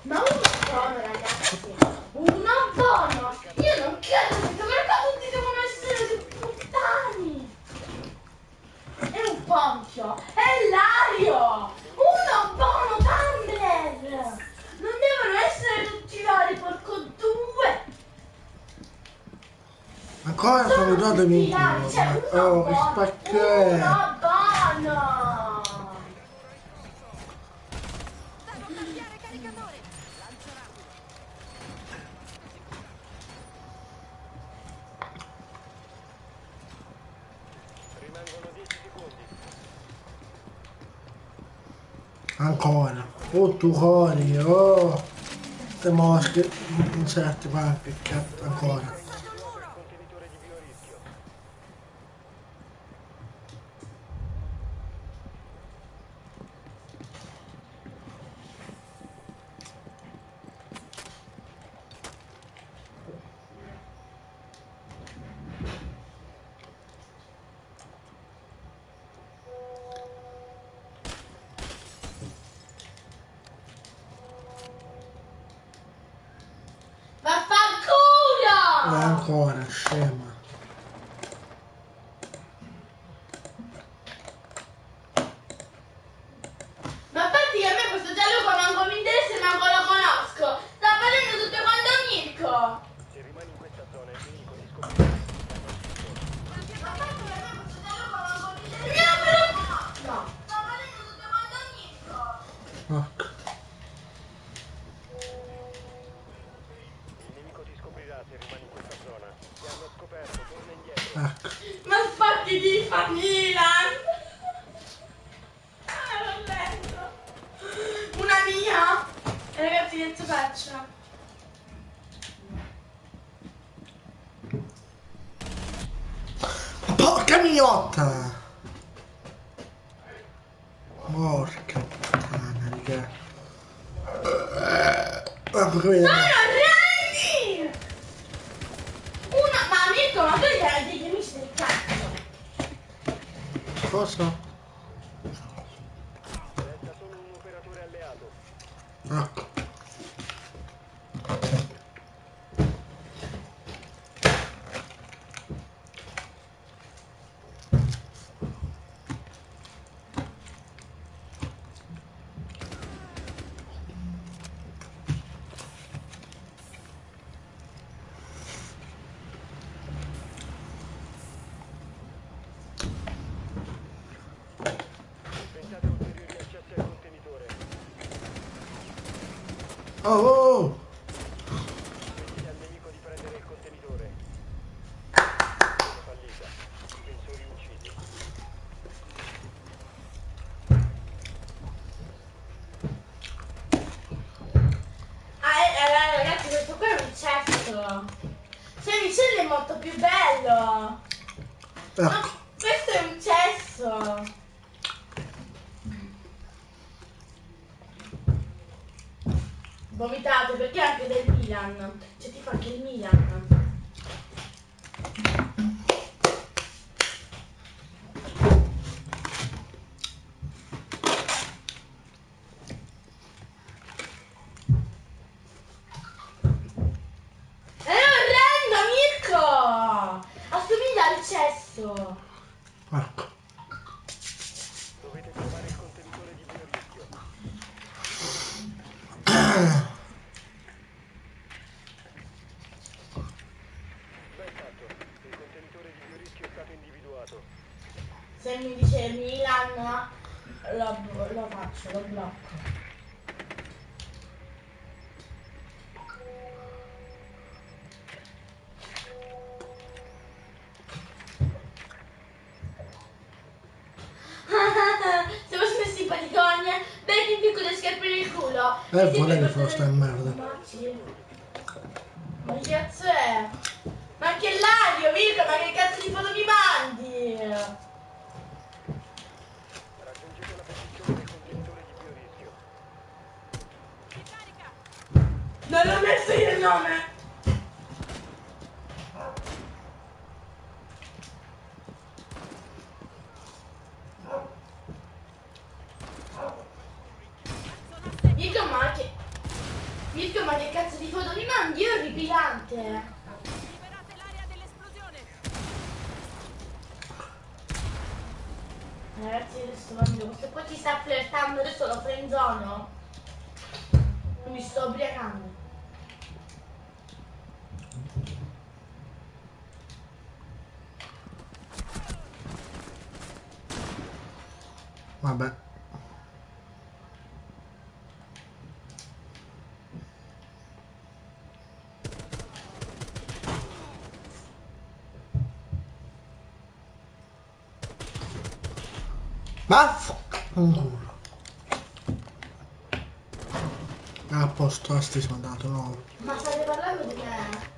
Ma uno buono, ragazzi. Uno buono. Io non credo che perché tutti devono essere dei puttani. È un ponchio. È Lario. Uno buono, Tumblr. Non devono essere tutti vari, porco due. Ancora sono dato tutti vari. C'è uno oh, buono. spacche. Uno buono. Ancora. Oh, tu cori, oh. Ste mosche, insetti, ma che cazzo, ancora. Vaffanculo! Ancora, scema. Ma infatti a me questo Gianluca manco mi interessa e manco lo conosco. Sta facendo tutto quanto Mirko. Se rimani in questa zona il nemico ti scoprirà. Ma infatti a me questo Gianluca manco mi interessa. No, però... No. Sta facendo tutto quanto Mirko. Ecco. Il nemico ti scoprirà se rimani in questa zona. Ti hanno scoperto, torna indietro. Ecco. Ma spacchi di Milan. Ah, l'ho letto. Una mia. E ragazzi, che faccio? Porca miotta! Porca puttana, raga. Guarda che vede. Sono grandi! Una... Ma Mirko, ma tu gli hai degli amici del cazzo. Cosa? Resta solo un operatore alleato. Ecco. Pensate a ulteriori accessi al contenitore. Oh, oh! Impedite al nemico di prendere il contenitore. Missione fallita. Difensori uccisi. Ragazzi, questo qua è un cesso. Semicello è molto più bello. Ecco. Ma questo è un cesso. Vomitate perché anche del Milan. Cioè ti fa anche il Milan. È orrendo, Mirko! Assomiglia al cesso. Ecco. Dovete trovare il contenitore di biorischio. Ben fatto. Il contenitore di biorischio è stato individuato. Se mi dice Milan, lo faccio, lo blocco. Siamo sempre simpaticone, becchi un picco di scarpe nel culo. Volevi fare sta merda. Ma che cazzo è? Ma anche l'aria, Mirko, ma che cazzo di foto mi mandi? Raggiungete la posizione del contenitore di biorischio. Non l'ho messo io il nome! Mirko, ma che... Mirko, ma che cazzo di foto mi mandi? Io orripilante. Liberate l'area dell'esplosione. Ragazzi, adesso mando. Questo qua ci sta flirtando, adesso lo frenzono. Mi sto ubriacando. Vabbè. Vaffanculo. A posto, a sti sono andato, no. Ma state parlando di me?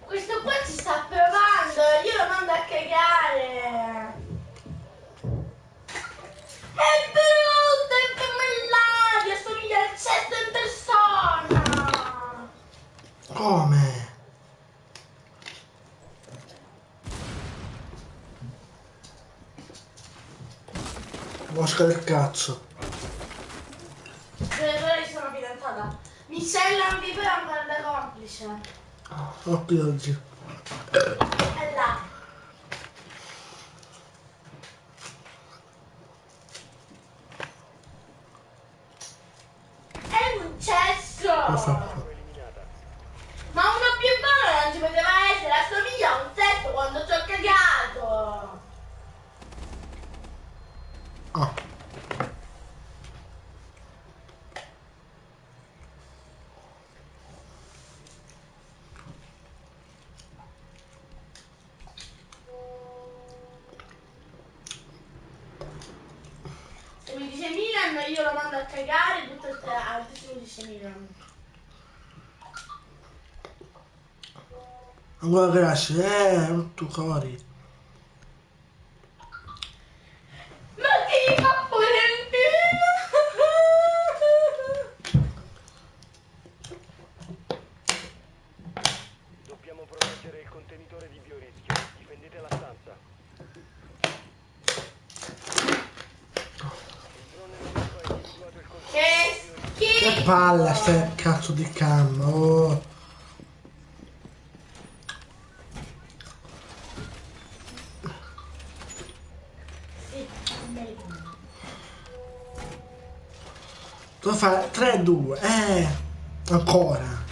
Questo qua ci sta provando, io lo mando a cagare. È brutto, è cammellario, assomiglia al cesto in persona. Come? Mosca del cazzo. Io sono fidanzata. Michelle non vive ancora da complice. Occhi oggi. È là. È un cesso. Vaffanculo. eliminata. Ma uno più buono non ci poteva essere, assomiglia a un cesso quando ci ho cagato. Ah. Se mi dice Milan io lo mando a cagare, tutto il altro mi dice Milan. Ancora grazie, tu cori. Ma ti fa pure il Dobbiamo proteggere il contenitore di biorischio. Difendete la stanza. Il drone nemico ha individuato il contenitore Che di biorischio. Che schifo! palle stai cazzo di cam. Oh. Sì, meglio. Tu fai 3-2. Ancora.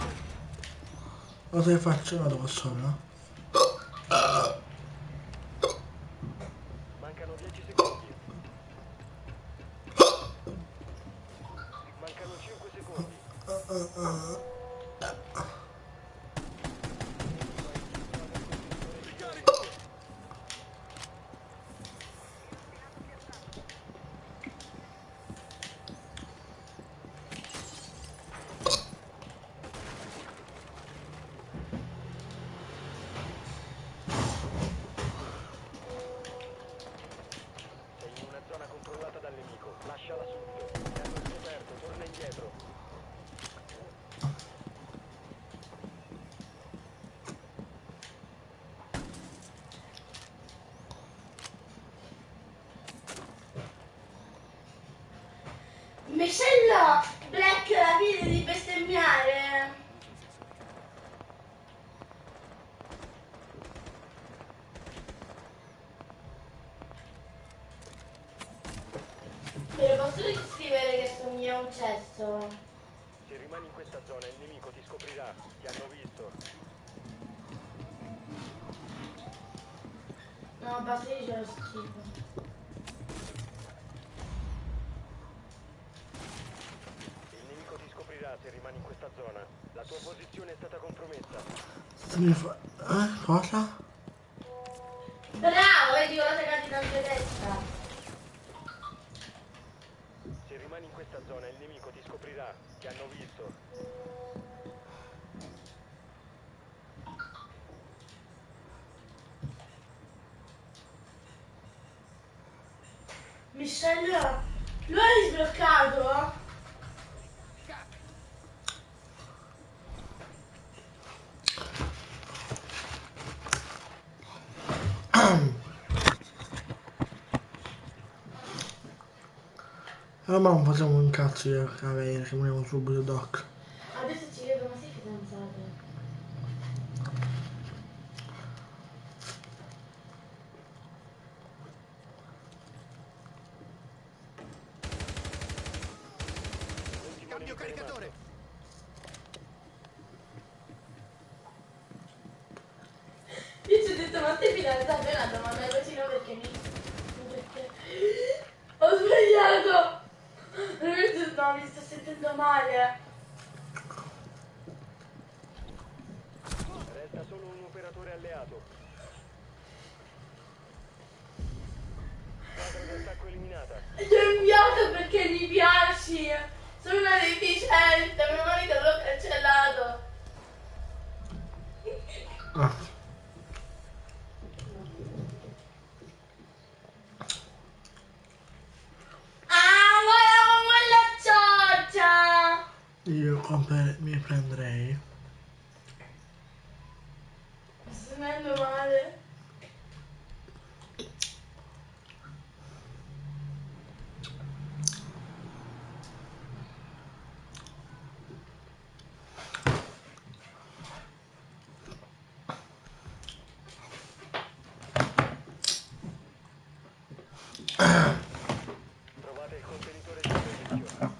Cosa che faccio? Vado con solo. Mancano 10 secondi. Mancano 5 secondi. Sei in una zona controllata dal nemico. Lasciala subito. Ti hanno scoperto. Torna indietro. Michelle Black la fine di bestemmiare. Me lo posso scrivere che somiglia a un cesso? Se rimani in questa zona il nemico ti scoprirà. Ti hanno visto. No, basta io ce lo scrivo. Il nemico ti scoprirà se rimani in questa zona. La tua posizione è stata compromessa. Cosa? Bravo, vedi cosa cadi tanto testa. Se rimani in questa zona il nemico ti scoprirà. Ti hanno visto. Michelle, lo hai sbloccato? ma non facciamo un cazzo di avere, che moriamo subito doc. Adesso ci vedo, ma sei fidanzate? Cambio caricatore. Io ci ho detto, ma sei fidanzata? È una domanda vicino perché mi... Perché... Ho sbagliato! No, mi sto sentendo male. Resta solo un operatore alleato. Squadra d'attacco eliminata. Ti ho inviato perché mi piaci. Sono una deficiente, meno male che l'ho cancellato. Ah, Ah, volevo quella cioccia! mi prenderei. Mi sto sentendo male. Trovate il contenitore di servizio.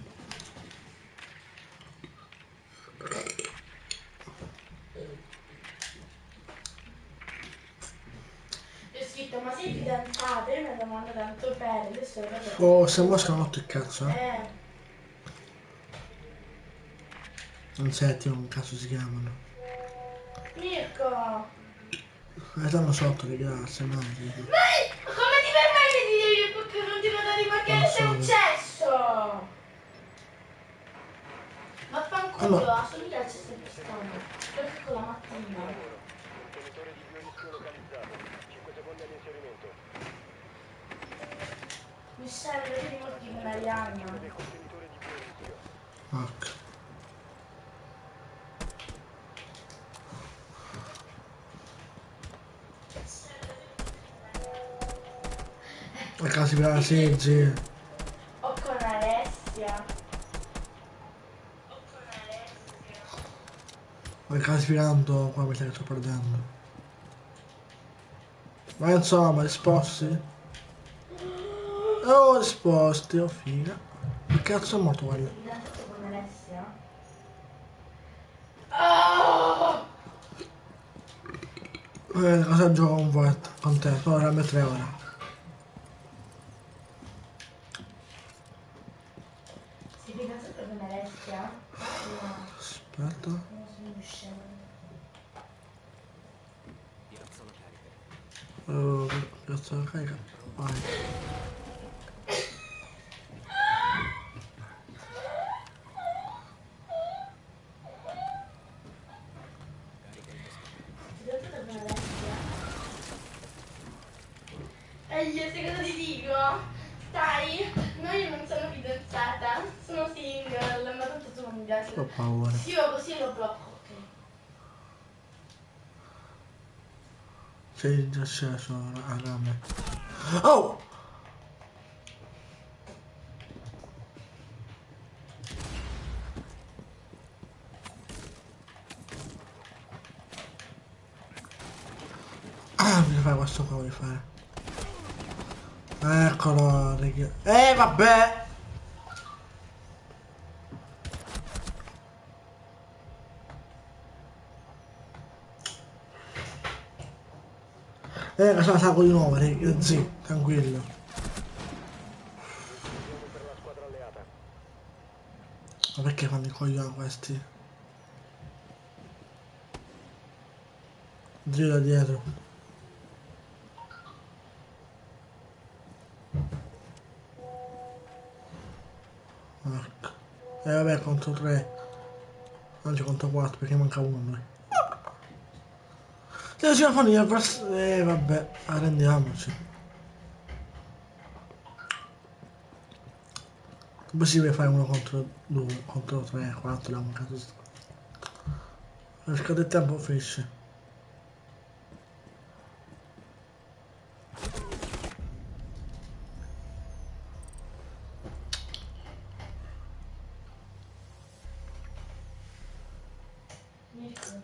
Ti ho scritto, ma sei fidanzata? Io mi domanda tanto bene, adesso lo vedo. Oh, se mosca non il cazzo, eh. Non settimo, un cazzo si chiamano. Mirko! Stanno sotto, ragazzi, no. Ma come ti permetti di dire che non ti vado a rimarcare? Che è successo? Vaffanculo, Allora. assomiglia al cesto pistone. Perché con la mattina. Lavoro. Contenitore di biorischio localizzato. 5 secondi all'inserimento. Mi serve di molti Marianna. Del contenitore di biorischio. Ok. La casa si la seggi. O con Alessia. La casa spirando, qua mi sa che sto perdendo. Ma insomma, risposti? Oh, risposti, oh figa. Che cazzo è morto quello? Fidanzato con Alessia? Oh! Cosa gioco un voto con te? Ora a 3 ore. Sei fidanzato con Alessia? No, Aspetta. non sono scemo. Oh, cazzo la carica. Vai. Fidanzato con Alessia? E io sai cosa ti dico? Sai, no, io non sono fidanzata, sono single, ma tanto tu non mi piaci. Ho paura. Se io così lo blocco, ok? Sei già sceso a rame. Oh! Ah, mi fai questo qua, vuoi fare? Eccolo, raga. Vabbè! Sono sacco di nuovo, raga. Sì, tranquillo. Esplosione per la squadra alleata. Ma perché fanno i coglioni questi? Giro da dietro. Ecco. Vabbè, contro 3. Anzi, contro 4 perché manca uno a noi. Se ci fanno gli avversari. Vabbè, arrendiamoci. È possibile fare uno contro 2, contro 3, 4, da un caso. Scade il tempo, finisce. Mirko.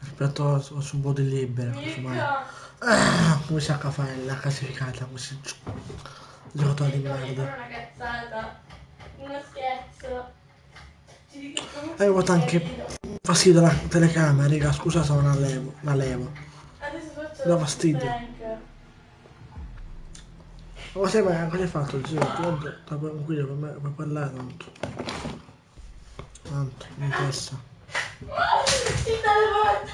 Aspetta, ho un po' di libero, casomai. Mirko. Come sa che fare la classificata, questi giocatori di Mirko, mi merda. fare una cazzata. Uno scherzo. Ti dico E ho avuto anche fastidio la telecamera, raga, scusa se non la levo. Adesso faccio Da fastidio. prank. Ma cosa hai fatto? Zio? Tanto, qui per parlare tanto. Tanto, mi interessa. Ti telefono.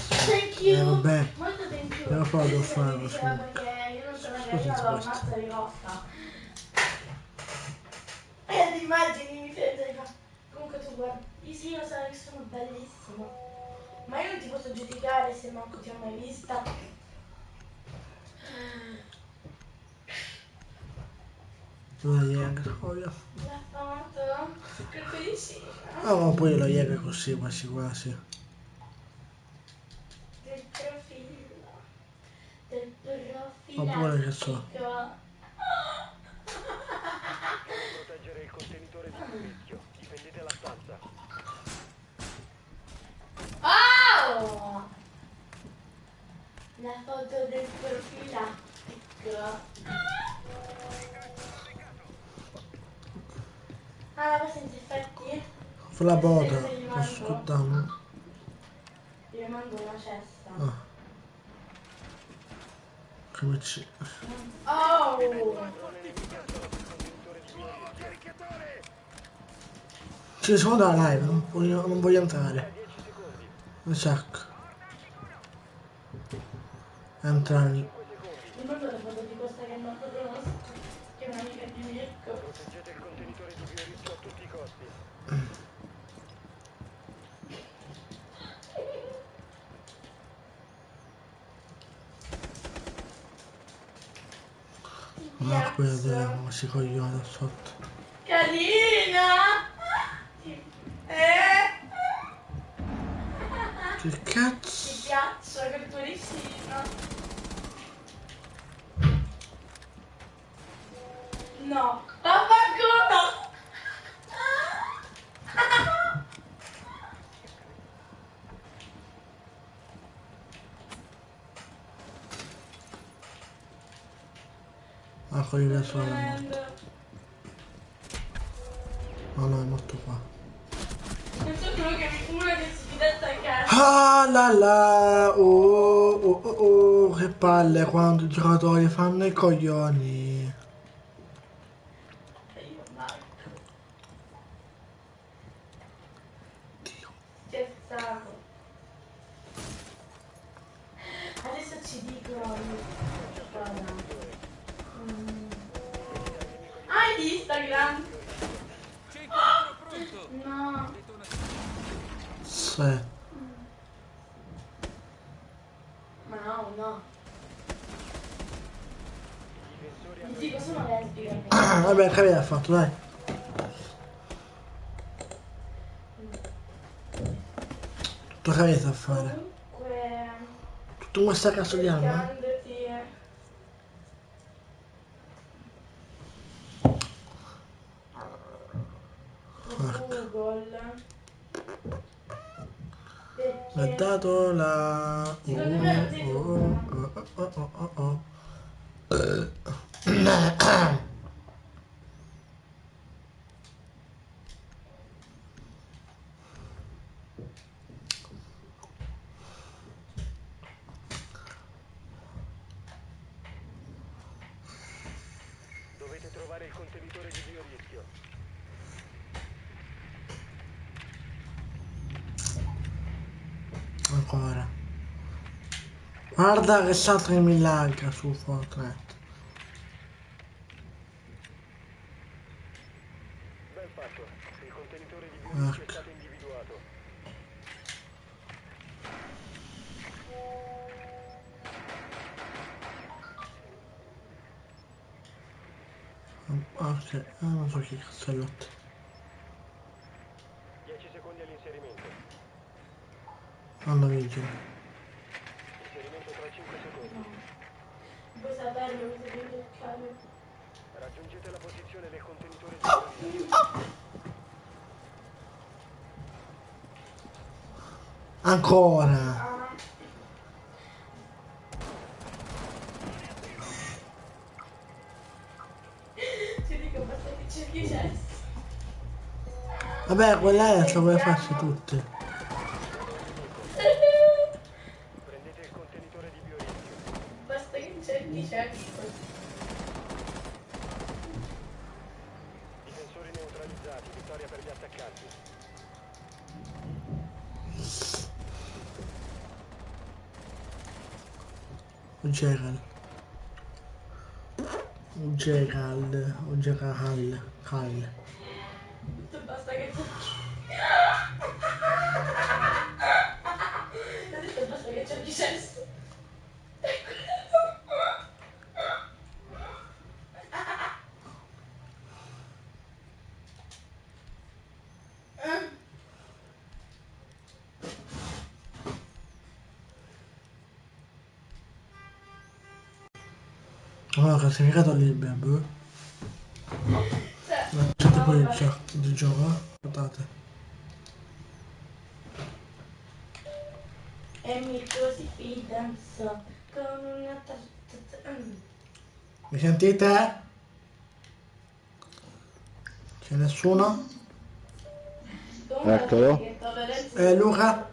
Thank you. Vabbè, Molto thank you. devo fare, devo Adesso fare, mi diceva perché io non sono Scusa, carina, lo questo. ammazza di costa. E ti immagini, mi fa. Comunque tu guardi, sì, io so che sono bellissima. Ma io non ti posso giudicare se manco ti ho mai vista. La Jäger, voglio. L'ha fatto? Che felicina. Ma poi la Jäger così, quasi quasi. Del profilo. Del profilo. Oppure che so. Proteggere il contenitore di più rischio. Difendete la stanza. Oh! La foto del profilattico. Ah, la senza effetti? Fa la boda, Cosa gli sto mando? ascoltando. Gli mando una cesta. Ah. Come ci... Oh! Ci sono da live, non voglio entrare. 10 secondi. Un sacco. Entrare. 5 secondi. Mi mando la foto di questa che non conosco. Che è un'amica di Mirko. Proteggete il contenitore di più rischio a tutti i costi. Ma qui vediamo, si coglione da sotto. Carina! Che Ti cazzo? piaccio quel cuoricino? No! Vaffanculo! Ah, quelli da solo è morto. Tremendo. No, no, è morto qua. Non so quello che mi cura che si fidetta a casa. Ah la la, che palle quando i giocatori fanno i coglioni. E io Marco. Dio. Scherzavo. Adesso ci dicono. Ah, di Instagram? Centro pronto. No. Sì. Ma no, no. I difensori Mi dico sono lesbiche. Vabbè, che aveva fatto, dai. Tutto che avete a fare? Comunque. Tutto questa cazzo di arma? Cercandoti. Su Google. Mi ha Perché. dato la... Secondo me non sei tu. oh. dovete trovare il contenitore di biorischio. Ancora. Guarda che salta che mi lagga su Fortnite. Ben fatto. Il contenitore di biorischio è Ecco. stato individuato. Ok, non so che cazzo è l'otto. 10 secondi all'inserimento. Fanno vigile. secondi. Vuoi saperlo, mi devi toccare. Raggiungete la posizione del contenitore di priorità. Ancora. Ah. Ti dico, basta che cerchi gesto. Vabbè, quella è la vuoi farsi tutti. Prendete il contenitore di biorischio. Basta che cerchi gesto. Difensori neutralizzati. Vittoria per gli attaccanti. Gerald. Gerald. Cal. Basta che cerchi. Ho detto basta che cerchi gesto. Allora, classificato libero, boh. Cioè, C'è tipo di gioco, guardate. e Mirko si fidanzò con una Mi sentite? C'è nessuno? Eccolo. Luca?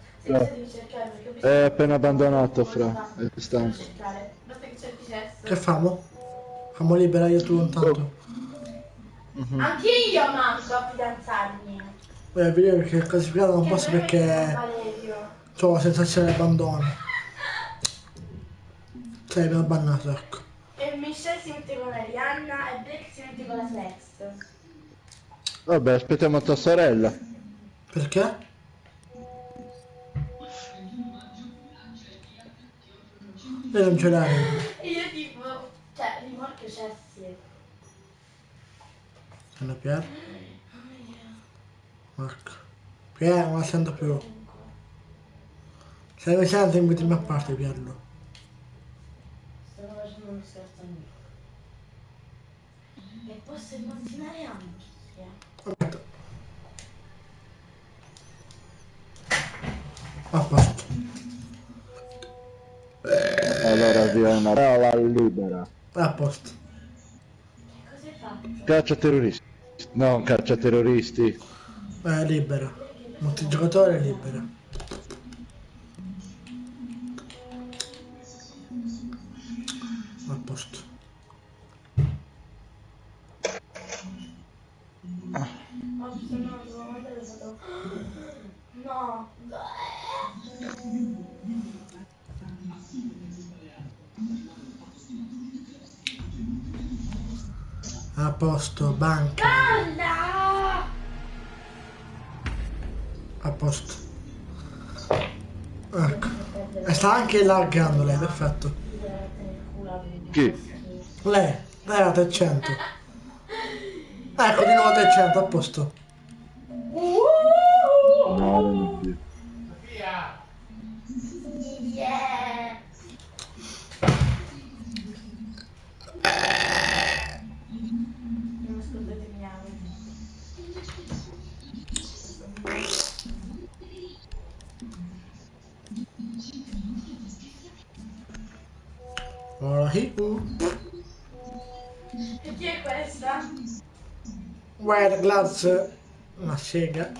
È appena abbandonato, fra. È stanco. Basta che cerchi gesto. Che famo? Famo libera io tu intanto. Anche io manco a fidanzarmi. Voglio vedere perché il classificato non posso per me che perché non Valerio. ho la sensazione di abbandono. Cioè mi ha bannato, ecco. E Michelle si mette con Arianna e Blake si mette con la sua ex. Vabbè, aspettiamo tua sorella. Perché? Io non ce l'hai. E io tipo, cioè, rimorchio Jessie. Sono Pier. Marco. Pier, non la sento più. Se mi senti invitami a parte, Pierlo. Sto facendo uno scherzo mio. E posso immaginare anche. Aspetta. A posto. Allora via una parola libera. A posto. Che cosa hai fatto? Caccia terroristi. No, caccia terroristi. Libera. Multigiocatore libera. A posto. Ho no, devo mandare le foto. No. A posto, banca. Balla! A posto. Ecco. E sta anche laggando lei, perfetto. Chi? Lei era 300. Ecco, di nuovo 300, a posto. No, non è più. Yeah! Non ascoltate miau. Ora E chi è questa? Wild Glass. Una sega.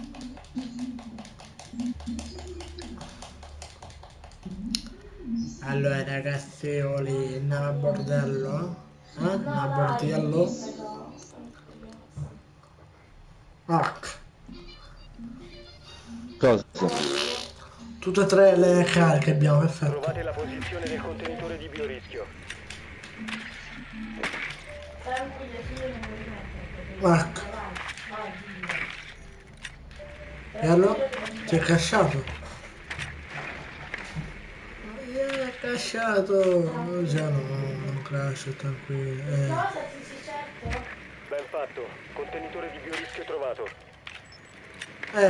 Allora ragazzi, lì andiamo a bordello. Andiamo a bordello. Ecco. Cosa? Tutte e tre le cariche abbiamo, perfetto. Trovate la posizione del contenitore di biorischio. Tranquillo, io non mi rimetto. Ecco. E allora? Ti è crashato? È crashato! Già no, non crash, tranquillo. Cosa ti sei certo? Ben fatto. Contenitore di biorischio trovato.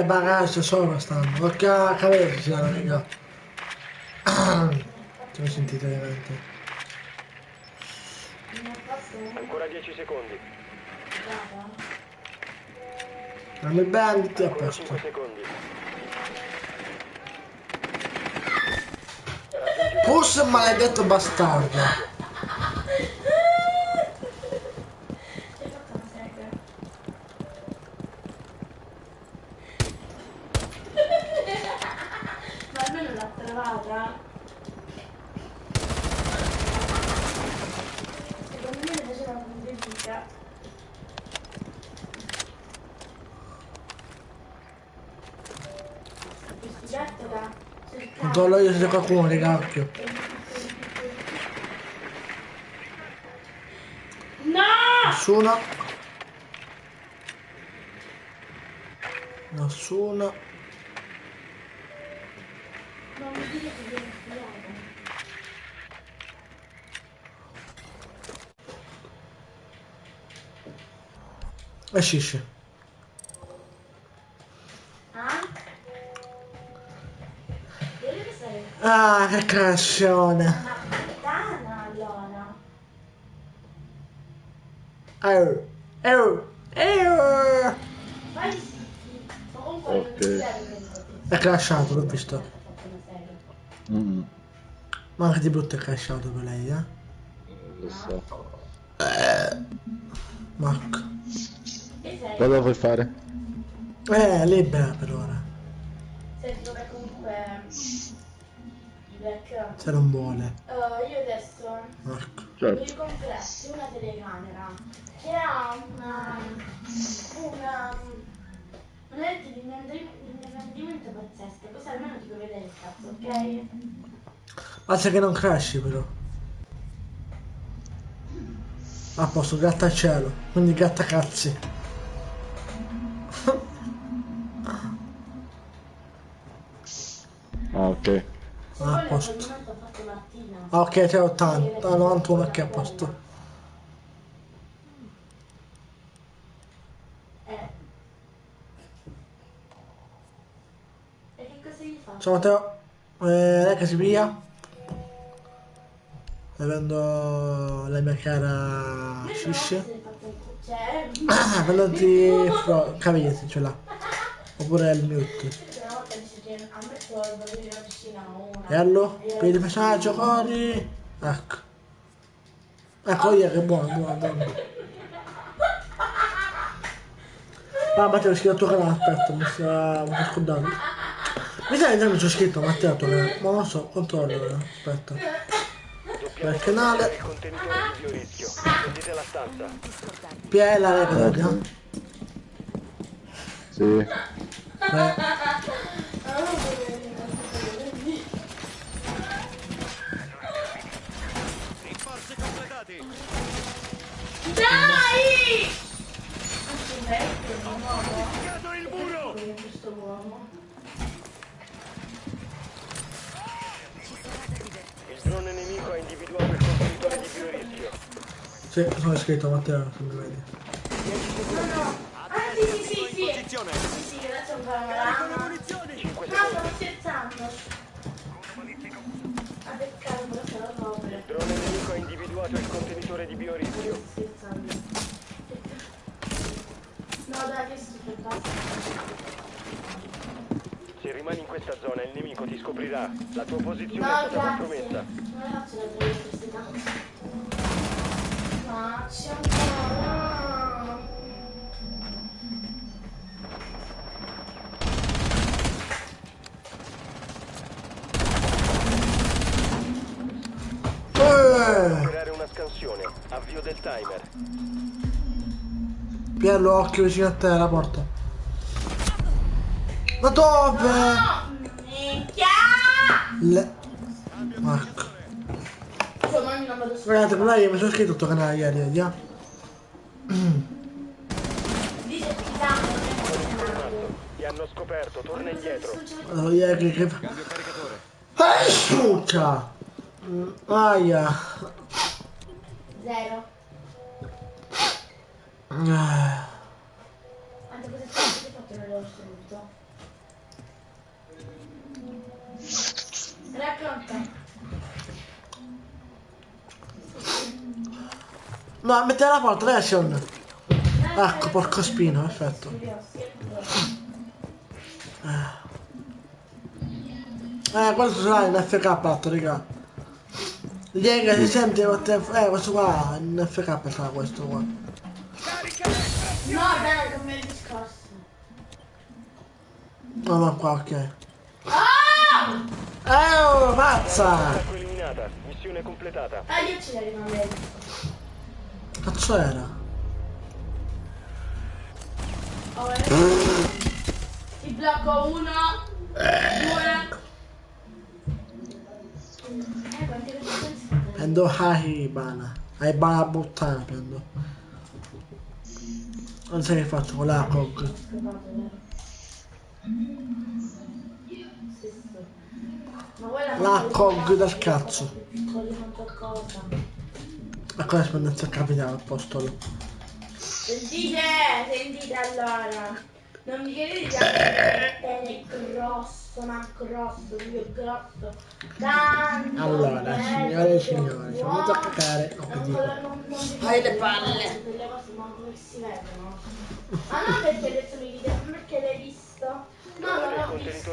Bagagio sopra stanno. Ok, capito, ci sono, raga. Ti ho sentito veramente. Mi ha fatto Ancora 10 secondi. brava. Dammi bene, ti a Ancora posto. 5 secondi. Push, maledetto bastardo. Hai fatto una sega. Ma almeno l'ha trovata. Secondo me ne faceva una modifica. Questo gatto da cercare. Controllo io se c'è qualcuno di cacchio. No! Nessuno. Nessuno. Non mi dire che viene sbagliato. Esci. Ah? Deve essere Ah, che cassione. una puttana allora. Vai zitti. Comunque non Ok. ti serve che È crashato, l'ho visto. fatto una serie. Mm, Ma anche di brutto è crashato per lei, eh? lo so. Marco. Che sei? Cosa vuoi fare? Libera per ora. Senti, dove comunque il Black. Se non vuole. Io adesso Marco. mi Certo. comprassi una telecamera che ha una rete di ingrandimento pazzesca, così almeno ti puoi vedere il cazzo, ok? Basta che non crashi però. A posto, grattacielo. Quindi grattacazzi. Ah, ok. Se Ah, vuoi a nel posto. momento ho fatto Martina. Ah, ok, c'è 80. 91 che è a posto. E che cosa gli faccio? Ciao Matteo. Lei che si via? Avendo la mia cara Shish. Cioè, Vendoti cavietti ce l'ha. Oppure il mute. una volta dice che a me volevo vedere la piscina una. Bello? Vedi il personaggio, corri. Ecco. Ecco io che buono. Ah, Matteo, iscritto al tuo canale, aspetta, mi sto scordando. Mi sa che già mi sono iscritto, Matteo, al tuo canale. Ma non lo so, controllo, aspetta. Dobbiamo Bel canale. il contenitore di biorischio. Scendete la stanza. PL la regola, Ok. Sì. Rinforzi completati. Dai! Anzi, vecchio, di nuovo. Cado il muro! Questo uomo. Il drone nemico ha individuato il contenitore di biorischio. Sì, sono iscritto, Matteo, se mi vedi. Ah, sì, sì. Posizione. Sì, sì, che adesso un panorama. Carico le munizioni. 5 No, secondi. sto scherzando. Ah, peccato, però se lo copre. Il drone nemico ha individuato il contenitore di biorischio. Sto scherzando. No, dai, che schifo, basta. Se rimani in questa zona il nemico ti scoprirà. La tua posizione No, è stata grazie. compromessa. Non le faccio la tua elettricità. Faccio ancora. Operare una scansione. Avvio del timer. Pierlo, occhio vicino a te, la porta. Ma dove? No, minchia! Marco. Cioè, ma io non vado su. Guardate, però io mi sono iscritto al tuo canale ieri, vedi? Dice pisando, non è Confermato. Ti hanno scoperto. Torna indietro. Allora, ieri che... Cambio caricatore. Succia! Aia! 0. Ah. Anche cosa hai fatto nello subito? Racconta. No, metti la porta, action. Ecco, porco spino, perfetto. Questo sarà in FK8, raga. Lega si sente, questo qua, in FK sarà questo qua. No, dai, non mi discorso. No, no, qua, ok. Ah! Oh, mazza! Attacco eliminata. Missione completata. Io ce l'ho in me. Cazzo era? Oh, ti blocco 1, 2. Quante resistenze? Prendo Haibana. Haibana buttana prendo. Non sai che faccio con la COG. La COG del cazzo. A cosa spendezza capitale apostolo? Sentite allora. Non mi chiedete di avere è grosso, ma grosso, proprio grosso. Tanto Allora, bello, signore e signori, ci buono. vado a cacare. Non Che dico? hai le palle. Delle cose ma come si vedono. Ma non perché adesso mi dite, ma perché l'hai visto? No, non l'ho visto.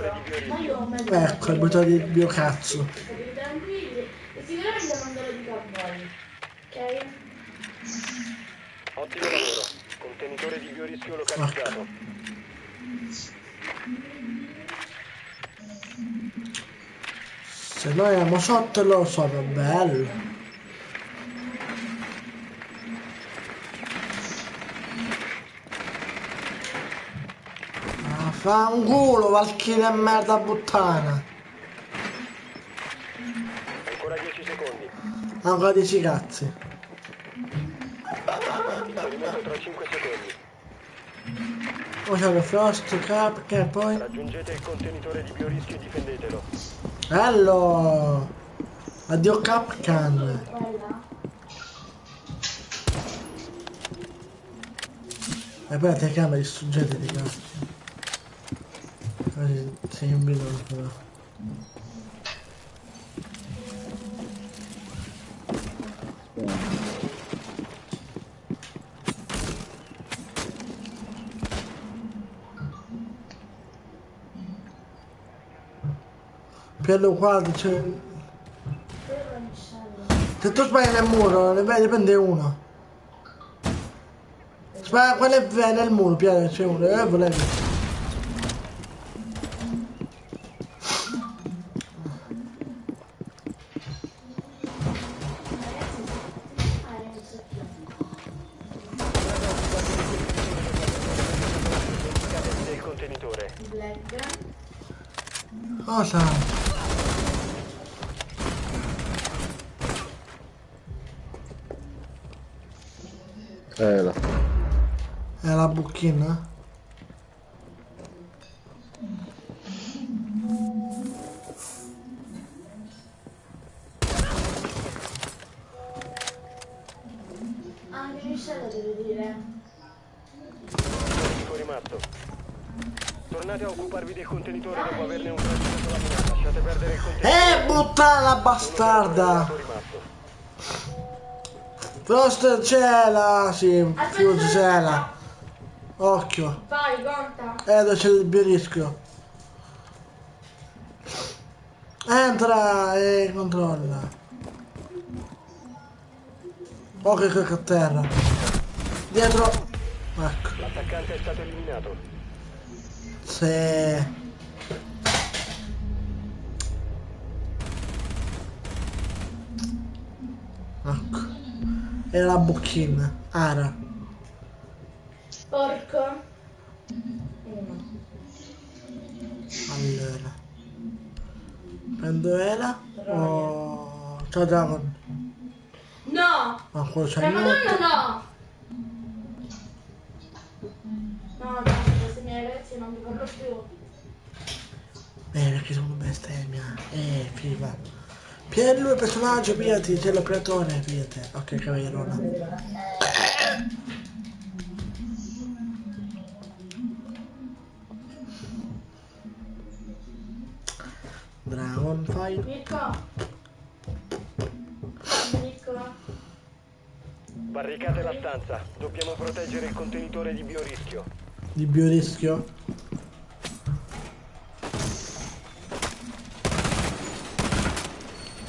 Ma io ho mai Ecco, il buttato di biocazzo. State tranquilli e sicuramente non ve lo dico a voi. Ok? Ottimo lavoro. Contenitore di biorischio localizzato. Se noi abbiamo sotto e loro sopra, bello. Ah, fa un culo, Valkyria e merda puttana. Ancora 10 secondi. Ancora 10 cazzi. Inserimento tra 5 secondi. Poi c'è il Frost, Cap, che poi... Raggiungete il contenitore di biorischio e difendetelo. Bello! Addio Capcan. Quella? E poi la telecamera distruggete di cazzo. Così si invitano però. Piello qua c'è... Se tu sbagli nel muro, ne prende uno. Spara quello è nel muro, Piero, c'è uno, volevi. Del contenitore. Black. Cosa? Là. È la bucchina? Anche Michelle devo dire. Fuori matto. Tornate a occuparvi del contenitore dopo averne un trasmesso la mina. Lasciate perdere il contenitore. Buttana la bastarda! Fuori matto. Frost cela, sì, Fuse cela. Occhio. Vai, conta. Dove c'è il biorischio. Entra e controlla. Occhio che a terra. Dietro. Ecco. L'attaccante è stato eliminato. Se... Ecco. Era la bocchina. Ara. Porco. Uno. Allora. Prendo Ela. Oh... Ciao Dragon. No! Ma quello c'è La il Madonna noto. no! No, no, se mi ragazzi non mi parlo più. Perché sono bestemmia. Figa. Piello il personaggio, piati, c'è l'operatore, piate. Ok, cavalierona. Dragon Fight. Mirko. Mirko. Barricate la stanza. Dobbiamo proteggere il contenitore di biorischio. Di biorischio.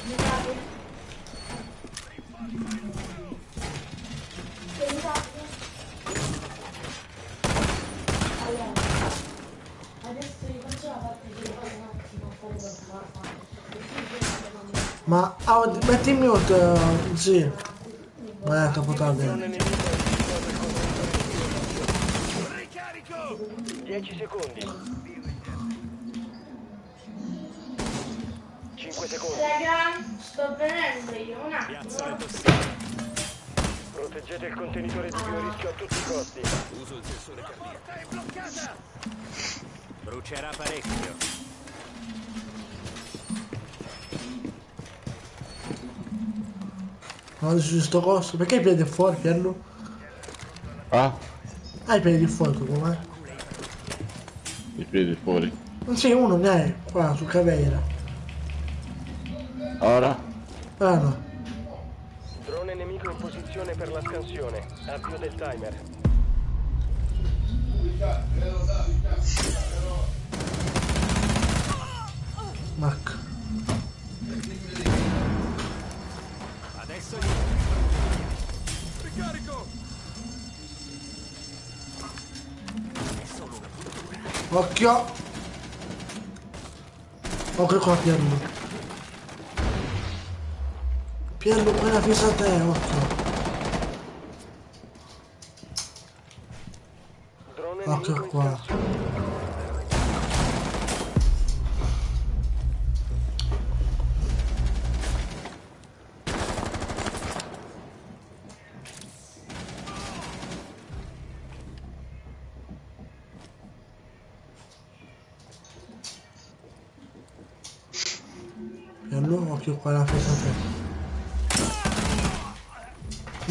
Mi date? Che mi date? Allora, adesso vi faccio la parte di poi un attimo a fare lo smartphone. Ma metti in mute, sì. Ma è troppo tardi. Drone nemico ha individuato il contenitore di biorischio. Ricarico! 10 secondi. 5 secondi. Raga, sto venendo io un Piazza le attimo. tossine. Proteggete il contenitore di biorischio a tutti i costi. Uso il sensore cardiaco. È bloccata! Brucerà parecchio. Ma su sto coso. Perché i piedi fuori, Piero? Ah, Hai i piedi fuori tu com'è? i piedi fuori. Non sì, uno ne hai qua su Caveira. Ora? Ah no. Drone nemico in posizione per la scansione. Avvio del timer. Mac. Adesso ricarico! È solo una puntura. Occhio! Occhio qua Pierlo. Pierlo, quella fissa a te, occhio. Drone Occhio nemico in qua. scansione. Pierlo, occhio qua la fissa a te.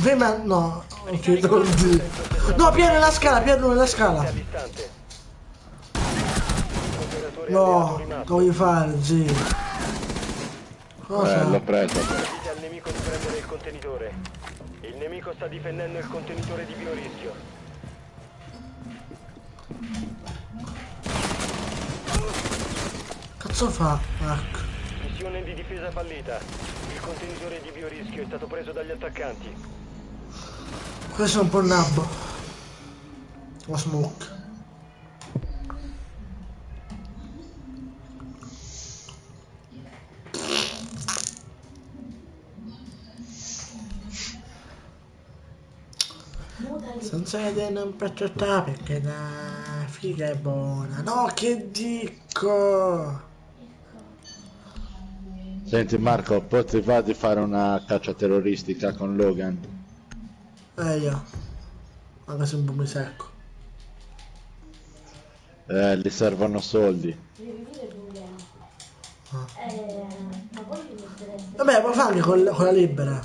Prima, no, occhio, oddio. No, Pierlo nella scala, Pierlo nella scala. All'istante. Operatore No, alleato rimasto. cosa vuoi fare, G? Cosa? L'ho presa. Dite al nemico di prendere il contenitore. Il nemico sta difendendo il contenitore di biorischio. Cazzo fa? Ecco. Missione di difesa fallita. Il contenitore di biorischio è stato preso dagli attaccanti. Questo è un po' il nabbo. O smoke. Senza idea non faccio sta perché la figa è buona. No, che dico? Senti Marco, poi ti va di fare una caccia terroristica con Logan? Io. Anche se un po' mi secco. Gli servono soldi. Devi dire il problema. Ah. Ma poi mi metterebbe. Vabbè, puoi farli con la libera.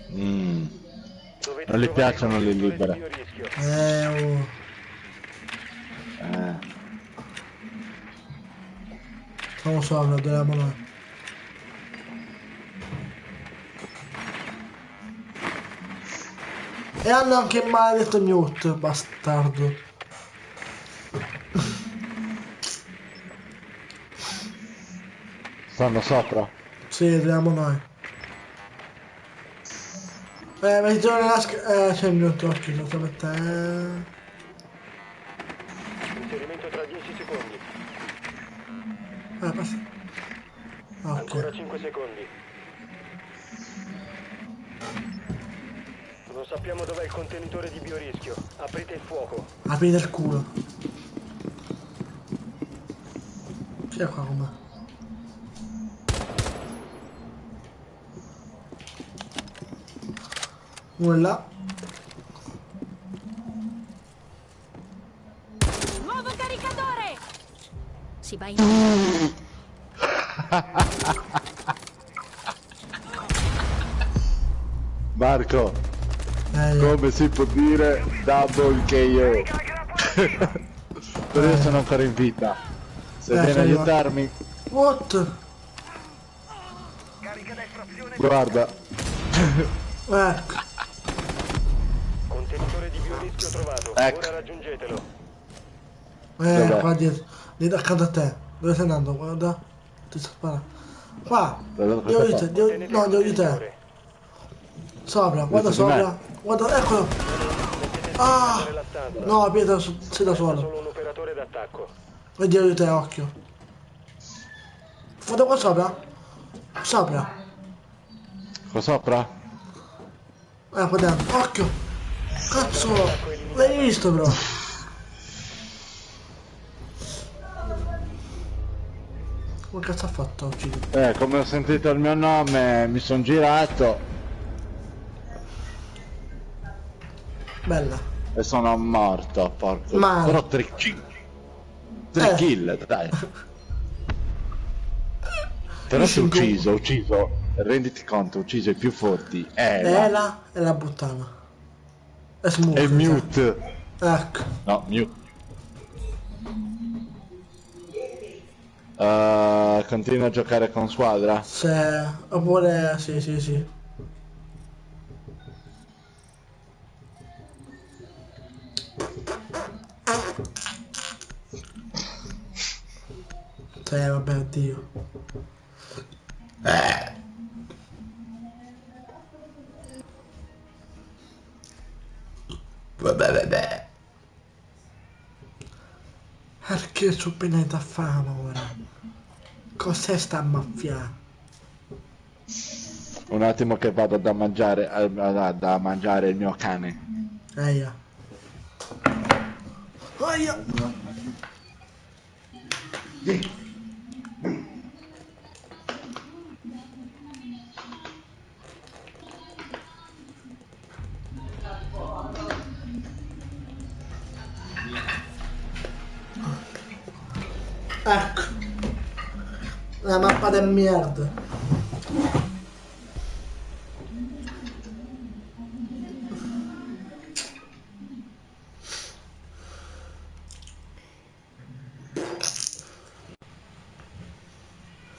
Dovete Non gli trovare piacciono il le contenitore libere. di biorischio. Siamo sopra, dobbiamo noi. E hanno anche il maledetto mute, bastardo. Stanno sopra? Sì, dobbiamo noi. Metti nella c'è il mute, occhio, lo so per te. Inserimento tra 10 secondi. Passa. Ancora Ok. 5 secondi. Non sappiamo dov'è il contenitore di biorischio. Aprite il fuoco. Aprite il culo. Chi è qua con me? Uno è là. Nuovo caricatore! Si va in... Marco, Io. come si può dire double KO? Però io sono ancora in vita. Se vieni a sono io. aiutarmi, What? guarda. Ecco. Contenitore di biorischio trovato. Ecco. Ora raggiungetelo. Dov'è? Qua dietro. Lì accanto a te. Dove stai andando? Guarda. Ti sto sparando. Qua. Dove- Dietro di cosa te. fa? Ottenete No, il dietro di te. contenitore. Sopra. Guarda Dietro di me? sopra. Guarda. Eccolo. Mettete Ah. nella stanza. No, Pietro, sei da Resta solo. solo un operatore d'attacco. È dietro di te, occhio. Guarda qua sopra. Sopra. Qua sopra? Qua dentro. Occhio. Cazzo. L'hai visto, bro? Come cazzo ha fatto a uccidere? Come ho sentito il mio nome mi sono girato Bella. e sono morto, porco. Male. Però 3 kill. 3 kill, dai. Però ti ho ucciso. Renditi conto, ho ucciso i più forti. Ela e la puttana. E Smooth. E Mute. Ecco. No, Mute. Continua a giocare con squadra? Se... Oppure... Sì. Vabbè, oddio. Vabbè. Perché c'ho pianeta fame ora? Cos'è sta maffia? Un attimo che vado da mangiare il mio cane. Aia. Ecco. La mappa del merda.